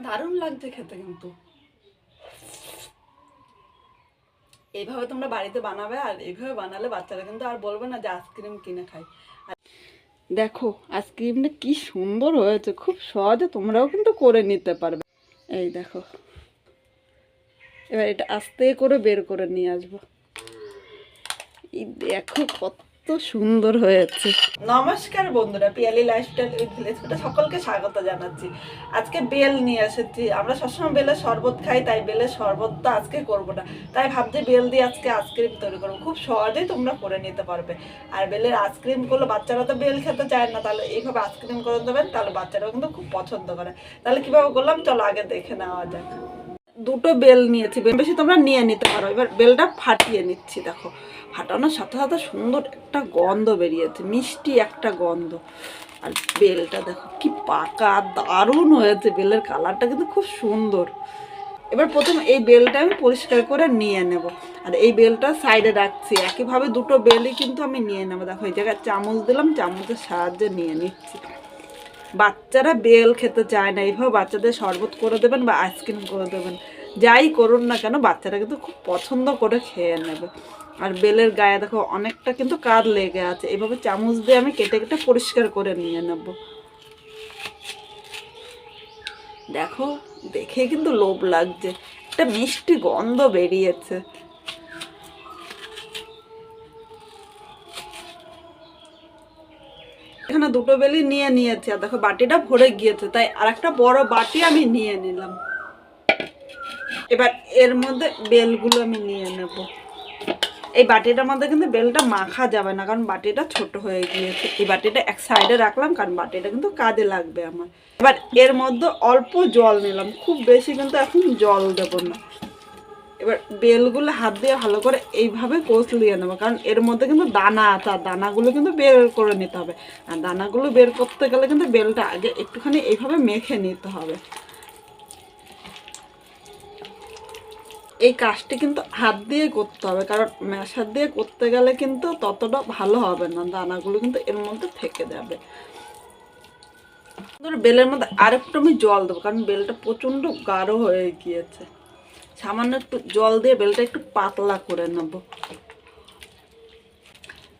দারুণ লাগছে খেতে। কিন্তু এইভাবে তোমরা বাড়িতে বানাবে, আর এইভাবে বানালে বাচ্চারা কিন্তু আর বলবে না যে আইসক্রিম কিনে খাই। দেখো আইসক্রিমটা কি সুন্দর হয়েছে, খুব সহজে তোমরাও কিন্তু করে নিতে পারবে। এই দেখো, এবার এটা আস্তে করে বের করে নিয়ে আসবো। এই দেখো কত সুন্দর হয়েছে। নমস্কার বন্ধুরা, পিয়ালি লাইফস্টাইল উইথ ভিলেজ ফুডে সকলকে স্বাগত জানাচ্ছি। আজকে বেল নিয়ে এসেছি। আমরা সবসময় বেলের শরবত খাই, তাই বেলের শরবতটা আজকে করবো না, তাই ভাবছি বেল দিয়ে আজকে আইসক্রিম তৈরি করবো। খুব সহজেই তোমরা করে নিতে পারবে। আর বেলের আইসক্রিম করলে বাচ্চারা তো বেল খেতে চায় না, তাহলে এইভাবে আইসক্রিম করে দেবেন, তাহলে বাচ্চারাও কিন্তু খুব পছন্দ করে। তাহলে কিভাবে করলাম চলো আগে দেখে নেওয়া যাক। দুটো বেল নিয়েছি, বেশি তোমরা নিয়ে নিতে পারো। এবার বেলটা ফাটিয়ে নিচ্ছি। দেখো ফাটানোর সাথে সাথে সুন্দর একটা গন্ধ বেরিয়েছে, মিষ্টি একটা গন্ধ। আর বেলটা দেখো কি পাকা, দারুণ হয়েছে। বেলের কালারটা কিন্তু খুব সুন্দর। এবার প্রথম এই বেলটা আমি পরিষ্কার করে নিয়ে নেব, আর এই বেলটা সাইডে রাখছি। একইভাবে দুটো বেলই কিন্তু আমি নিয়ে নেবো। দেখো এই জায়গায় চামচ দিলাম, চামচের সাহায্যে নিয়ে নিচ্ছি। বাচ্চারা বেল খেতে চায় না, এইভাবে বাচ্চাদের শরবত করে দেবেন বা আইসক্রিম করে দেবেন, যাই করুন না কেন বাচ্চারা কিন্তু খুব পছন্দ করে খেয়ে নেবে। আর বেলের গায়ে দেখো অনেকটা কিন্তু কাদ লেগে আছে, এইভাবে চামচ দিয়ে আমি কেটে কেটে পরিষ্কার করে নিয়ে নেব। দেখো দেখে কিন্তু লোভ লাগছে, একটা মিষ্টি গন্ধ বেরিয়েছে। এখানে দুটো বেলি নিয়ে নিয়েছি, আর দেখো বাটিটা ভরে গিয়েছে, তাই আর একটা বড় বাটি আমি নিয়ে নিলাম। এবার এর মধ্যে বেলগুলো আমি নিয়ে নেব। এই বাটিটার মধ্যে কিন্তু বেলটা মাখা যাবে না, কারণ বাটিটা ছোট হয়ে গিয়েছে। এই বাটিটা এক সাইডে রাখলাম, কারণ বাটিটা কিন্তু কাজে লাগবে আমার। এবার এর মধ্যে অল্প জল নিলাম, খুব বেশি কিন্তু এখন জল দেব না। এবার বেলগুলো হাত দিয়ে ভালো করে এইভাবে কষলিয়ে নেবো, কারণ এর মধ্যে কিন্তু দানা আছে, আর দানাগুলো কিন্তু বের করে নিতে হবে। আর দানাগুলো বের করতে গেলে কিন্তু বেলটা আগে একটুখানি এইভাবে মেখে নিতে হবে। এই কাজটি কিন্তু হাত দিয়ে করতে হবে, কারণ ম্যাশার দিয়ে করতে গেলে কিন্তু ততটা ভালো হবে না, দানাগুলো কিন্তু এর মধ্যে থেকে যাবে। বেলের মধ্যে আরেকটু আমি জল দেবো, কারণ বেলটা প্রচণ্ড গাঢ় হয়ে গিয়েছে। সামান্য একটু জল দিয়ে বেলটা একটু পাতলা করে নেব।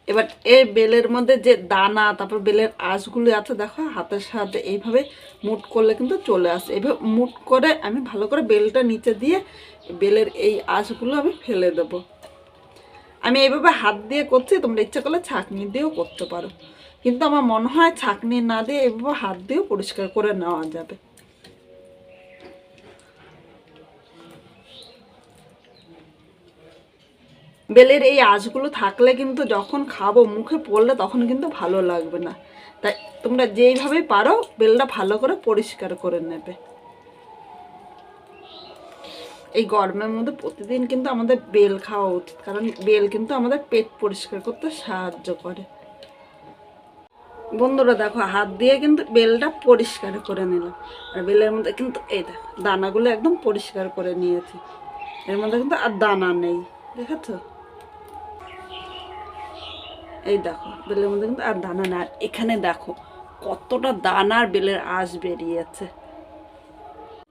এবার এই বেলের মধ্যে যে দানা, তারপর বেলের আঁশগুলো আছে, দেখো হাতের সাহায্যে এইভাবে মুট করলে কিন্তু চলে আসে। এইভাবে মুট করে আমি ভালো করে বেলটা নিচে দিয়ে বেলের এই আঁশগুলো আমি ফেলে দেব। আমি এইভাবে হাত দিয়ে করছি, তোমরা ইচ্ছা করলে ছাঁকনি দিয়েও করতে পারো, কিন্তু আমার মনে হয় ছাঁকনি না দিয়ে এইভাবে হাত দিয়েও পরিষ্কার করে নেওয়া যাবে। বেলের এই আঁশগুলো থাকলে কিন্তু যখন খাবো মুখে পড়লে তখন কিন্তু ভালো লাগবে না, তাই তোমরা যেইভাবে পারো বেলটা ভালো করে পরিষ্কার করে নেবে। এই গরমের মধ্যে প্রতিদিন কিন্তু আমাদের বেল খাওয়া উচিত, কারণ বেল কিন্তু আমাদের পেট পরিষ্কার করতে সাহায্য করে। বন্ধুরা দেখো হাত দিয়ে কিন্তু বেলটা পরিষ্কার করে নিলাম, আর বেলের মধ্যে কিন্তু এই দেখো দানাগুলো একদম পরিষ্কার করে নিয়েছি। এর মধ্যে কিন্তু আর দানা নেই, দেখেছো? এই দেখো বেলের মধ্যে কিন্তু আর দানা না। আর এখানে দেখো কতটা দানার বেলের আঁশ বেরিয়েছে।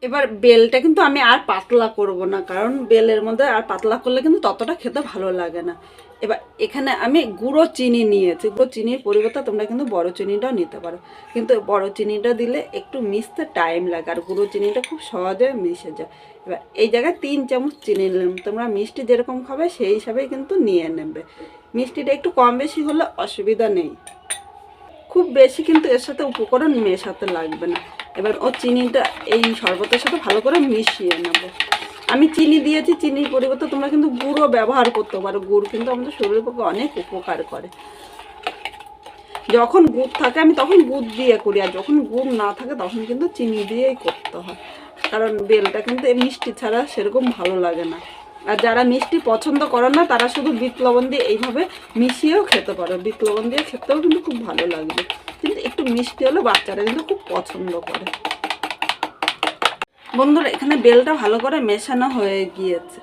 এবার বেলটা কিন্তু আমি আর পাতলা করব না, কারণ বেলের মধ্যে আর পাতলা করলে কিন্তু ততটা খেতে ভালো লাগে না। এবার এখানে আমি গুঁড়ো চিনি নিয়েছি। গুঁড়ো চিনির পরিবর্তে তোমরা কিন্তু বড় চিনিটাও নিতে পারো, কিন্তু বড় চিনিটা দিলে একটু মিশতে টাইম লাগে, আর গুঁড়ো চিনিটা খুব সহজে মিশে যায়। এবার এই জায়গায় 3 চামচ চিনি নিলাম। তোমরা মিষ্টি যেরকম খাবে সেই হিসাবেই কিন্তু নিয়ে নেবে। মিষ্টিটা একটু কম বেশি হলে অসুবিধা নেই, খুব বেশি কিন্তু এর সাথে উপকরণ মেশাতে লাগবে না। এবার ও চিনিটা এই শরবতের সাথে ভালো করে মিশিয়ে নেব। আমি চিনি দিয়েছি, চিনির পরিবর্তে তোমরা কিন্তু গুড়ও ব্যবহার করতে পারো। গুড় কিন্তু আমাদের শরীরের পক্ষে অনেক উপকার করে। যখন গুড় থাকে আমি তখন গুড় দিয়ে করি, আর যখন গুড় না থাকে তখন কিন্তু চিনি দিয়েই করতে হয়, কারণ বেলটা কিন্তু এই মিষ্টি ছাড়া সেরকম ভালো লাগে না। আর যারা মিষ্টি পছন্দ করে না তারা শুধু বিট লবণ দিয়ে এইভাবে মিশিয়েও খেতে পারো। বিট লবণ দিয়ে খেতেও কিন্তু খুব ভালো লাগবে, কিন্তু একটু মিষ্টি হলে বাচ্চারা কিন্তু খুব পছন্দ করে। বন্ধুরা এখানে বেলটা ভালো করে মেশানো হয়ে গিয়েছে।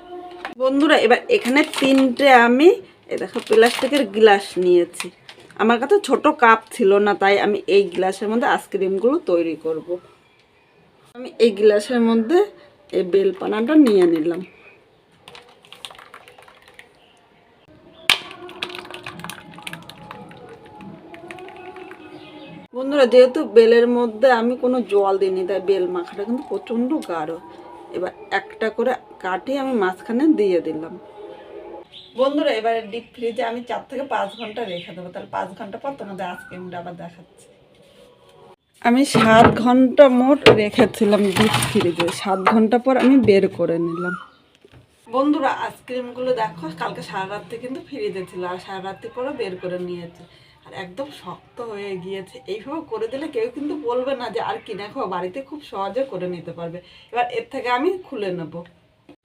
বন্ধুরা এবার এখানে 3টে আমি এই দেখো প্লাস্টিকের গ্লাস নিয়েছি। আমার কাছে ছোট কাপ ছিল না, তাই আমি এই গ্লাসের মধ্যে আইসক্রিমগুলো তৈরি করব। আমি এই গ্লাসের মধ্যে এই বেলপানাটা নিয়ে নিলাম। বন্ধুরা, যেহেতু বেলের মধ্যে আমি কোনো জল দিইনি, তাই বেল মাখাটা কিন্তু প্রচণ্ড গাঢ়। এবার একটা করে কাটি আমি মাঝখানে দিয়ে দিলাম। বন্ধুরা, এবারে ডিপ ফ্রিজে আমি 4 থেকে 5 ঘন্টা রেখে দেবো। তাহলে 5 ঘন্টা পর তোমাদের আইসক্রিমটা আবার দেখাচ্ছি। আমি 7 ঘন্টা মোট রেখেছিলাম ডিপ ফ্রিজে। 7 ঘন্টা পর আমি বের করে নিলাম। বন্ধুরা, আইসক্রিমগুলো দেখো, কালকে সারা রাত্রে কিন্তু ফ্রিজে ছিল, আর সারা রাত্রি পরে বের করে নিয়েছে, আর একদম শক্ত হয়ে গিয়েছে। এইভাবে করে দিলে কেউ কিন্তু বলবে না যে আর কিনে খাও, বাড়িতে খুব সহজে করে নিতে পারবে। এবার এর থেকে আমি খুলে নেব।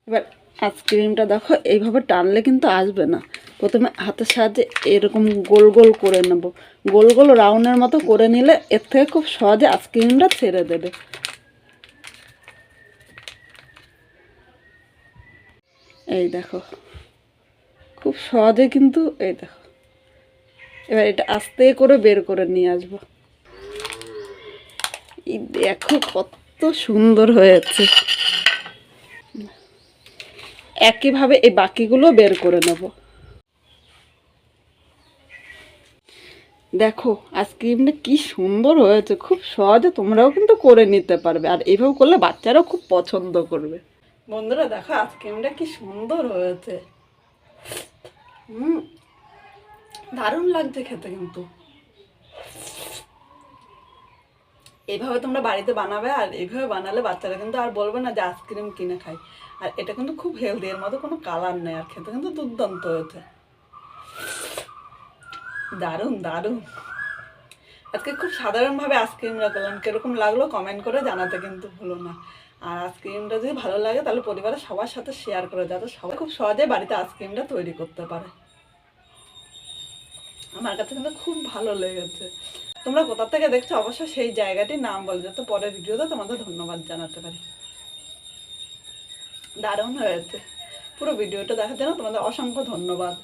এবার আইসক্রিমটা দেখো, এইভাবে টানলে কিন্তু আসবে না। প্রথমে হাতের সাহায্যে এরকম গোল গোল করে নেব। গোল গোল রাউন্ডের মতো করে নিলে এর থেকে খুব সহজে আইসক্রিমটা ছেড়ে দেবে। এই দেখো, খুব সহজে কিন্তু, এই দেখো। এবার এটা আস্তে করে বের করে নিয়ে আসবো। এই দেখো কত সুন্দর হয়েছে। একইভাবে এই বাকিগুলো বের করে নেব। দেখো আইসক্রিমটা কি সুন্দর হয়েছে। খুব সহজে তোমরাও কিন্তু করে নিতে পারবে, আর এইভাবে করলে বাচ্চারাও খুব পছন্দ করবে। বন্ধুরা দেখো, আইসক্রিমটা কি সুন্দর হয়েছে। দারুণ লাগছে খেতে কিন্তু। এইভাবে তোমরা বাড়িতে বানাবে, আর এইভাবে বানালে বাচ্চারা কিন্তু আর বলবে না যে আইসক্রিম কিনে খাই। আর এটা কিন্তু খুব হেলদি, এর মধ্যে কোনো কালার নেই, আর খেতে কিন্তু দুর্দান্ত হয়েছে। দারুণ দারুণ। আজকে খুব সাধারণভাবে আইসক্রিমটা করলাম, কিরকম লাগলো কমেন্ট করে জানাতে কিন্তু ভুলো না। আর আইসক্রিমটা যদি ভালো লাগে তাহলে পরিবারের সবার সাথে শেয়ার করে, যাতে সবাই খুব সহজে বাড়িতে আইসক্রিমটা তৈরি করতে পারে। আমার কাছে কিন্তু খুব ভালো লেগেছে। তোমরা কোথা থেকে দেখছো অবশ্যই সেই জায়গাটির নাম বল, যাতে পরের ভিডিওতে তোমাদের ধন্যবাদ জানাতে পারি। দারুণ হয়েছে। পুরো ভিডিওটা দেখার জন্য তোমাদের অসংখ্য ধন্যবাদ।